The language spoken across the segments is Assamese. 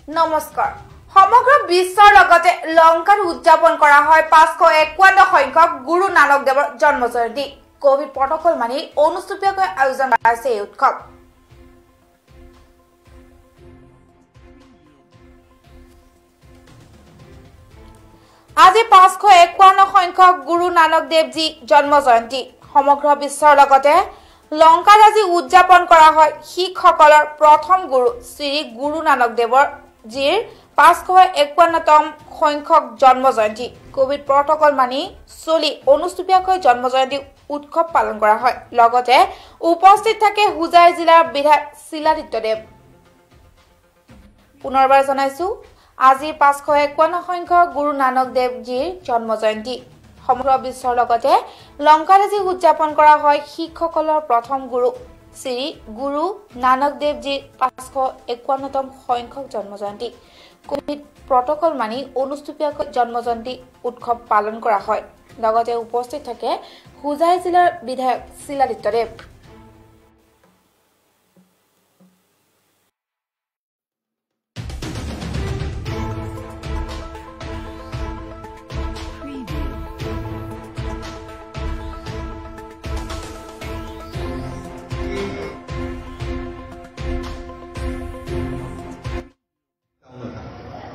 নমস্কাৰ সমগ্ৰ বিশ্বৰ লগতে লংকাত উদযাপন কৰা হয় 551 সংখ্যক গুৰু নানক দেৱৰ জন্ম জয়ন্তী কোভিড প্ৰটকল মানি অনুষ্ঠিতকৈ আয়োজন কৰা হৈছে এই উৎসৱ আজি 551 সংখ্যক গুৰু নানক দেৱজী জন্ম জয়ন্তী সমগ্ৰ বিশ্বৰ লগতে লংকাত আজি উদযাপন কৰা হয় শিখসকলৰ প্ৰথম গুৰু শ্ৰী গুৰু নানক দেৱৰ জিৰ 551তম সংখ্যক জন্ম জয়ন্তী কোভিড প্ৰটকল মানি চলি অনুষ্ঠিতকৈ জন্ম জয়ন্তী উৎসৱ পালন কৰা হয় লগতে উপস্থিত থাকে হুজাই জিলাৰ বিধায়ক শিলাদিত্যদেৱ পুনৰবাৰ জনাইছো আজি 551 সংখ্যক গুৰু নানক দেৱজীৰ জন্ম জয়ন্তী সমগ্ৰ বিশ্বৰ লগতে লংকাত আজি উদযাপন কৰা হয় শিখসকলৰ প্ৰথম গুৰু শ্ৰী গুৰু নানক দেৱজীৰ 551তম সংখ্যক জন্ম জয়ন্তী কোভিড প্ৰটকল মানি অনুষ্ঠিতকৈ জন্ম জয়ন্তী উৎসৱ পালন কৰা হয় লগতে উপস্থিত থাকে হুজাই জিলাৰ বিধায়ক শিলাদিত্যদেৱ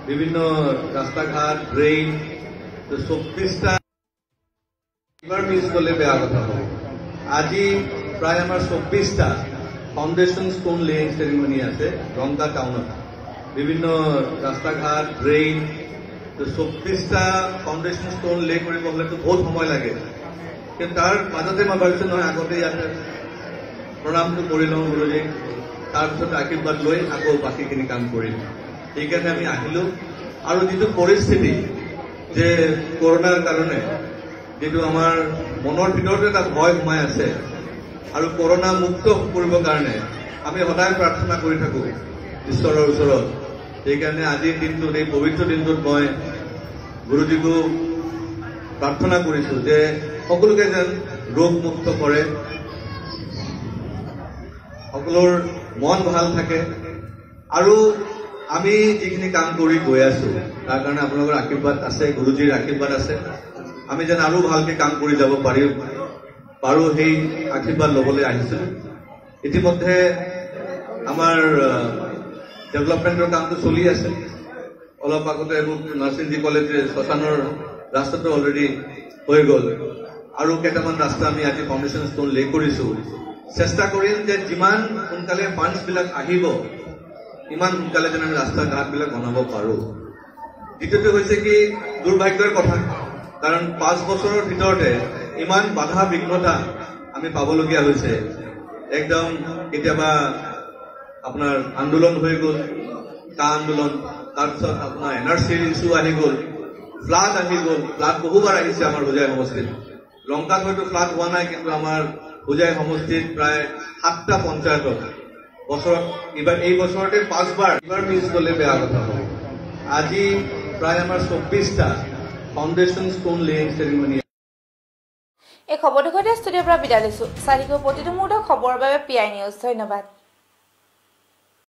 বিভিন্ন রাস্তাঘাট ড্রেন 24টা এবার মিস করলে বেয়া কথা হবে আজি প্রায় আমার 24টা ফাউন্ডেশন স্টোন লেইং সেরিমনি আছে লংকা টাউনত বিভিন্ন রাস্তাঘাট ড্রেন 24টা ফাউন্ডেশন স্টোন লে কৰিব হলে তো বহুত সময় লাগে কিন্তু তাৰ মাজতে মই ভাবিছো নহয় আগতে ইয়াতে প্ৰণামটো কৰি লওঁ গুৰুজী তাৰপিছত আশীৰ্বাদ লৈ আকৌ বাকীখিনি কাম কৰিম এইকাৰণে আমি আহিলো আৰু যিটো পৰিস্থিতি যে কৰোনাৰ কাৰণে যেটো আমাৰ মনৰ ভিতৰত এটা ভয় সোমাই আছে আৰু কৰোনা মুক্ত কৰিবৰ কাৰণে আমি সদায় প্ৰাৰ্থনা কৰি থাকো ঈশ্বৰৰ ওচৰত এইকাৰণে আজিৰ দিনটোত এই পবিত্ৰ দিনটোত মই গুৰুজীকো প্ৰাৰ্থনা কৰিছো যে সকলোকে যেন ৰোগ মুক্ত কৰে সকলোৰ মন ভাল থাকে আৰু আমি যিখিনি কাম কৰি গৈ আছো তাৰ কাৰণে আপোনালোকৰ আশীৰ্বাদ আছে গুৰুজীৰ আশীৰ্বাদ আছে আমি যেন আৰু ভালকে কাম কৰি যাব পাৰো সেই আশীৰ্বাদ ল'বলৈ আহিছো ইতিমধ্যে আমাৰ ডেভেলপমেণ্টৰ কামটো চলি আছে অলপ আগতে নাৰ্ছিংজী কলেজে শ্মশানৰ ৰাস্তাটো অলৰেডি হৈ গ'ল আৰু কেইটামান ৰাস্তা আমি আজি ফাউণ্ডেশ্যন ষ্টোন লে কৰিছো চেষ্টা কৰিম যে যিমান সোনকালে ফাণ্ডছবিলাক আহিব ইমান সোনকালে যেন আমি ৰাস্তা ঘাটবিলাক বনাব পাৰো দ্বিতীয়টো হৈছে কি দুৰ্ভাগ্যৰ কথা কাৰণ 5 বছৰৰ ভিতৰতে ইমান বাধা বিঘ্নতা আমি পাবলগীয়া হৈছে একদম কেতিয়াবা আপোনাৰ আন্দোলন হৈ গ'ল কা আন্দোলন তাৰপিছত আপোনাৰ এনআৰচিৰ ইছ্যু আহি গ'ল ফ্লাড আহি গ'ল ফ্লাড বহুবাৰ আহিছে আমাৰ হুজাই সমষ্টিত লংকাত হয়তো ফ্লাড হোৱা নাই কিন্তু আমাৰ হুজাই সমষ্টিত প্ৰায় 7টা পঞ্চায়তত বছৰত এবাৰ এই বছৰতে 5বাৰ এবাৰ মিস কৰলে বেয়া কথা হবে আজি প্ৰায় আমাৰ 24টা ফাউন্ডেশন স্টোন লেইং সেৰিমনি এই খবৰটো সৈতে ষ্টুডিঅ'ৰ পৰা বিদায় লৈছো চাৰিকো প্ৰতিটো মুহূৰ্তৰ খবৰৰ বাবে পিআই নিউজ ধন্যবাদ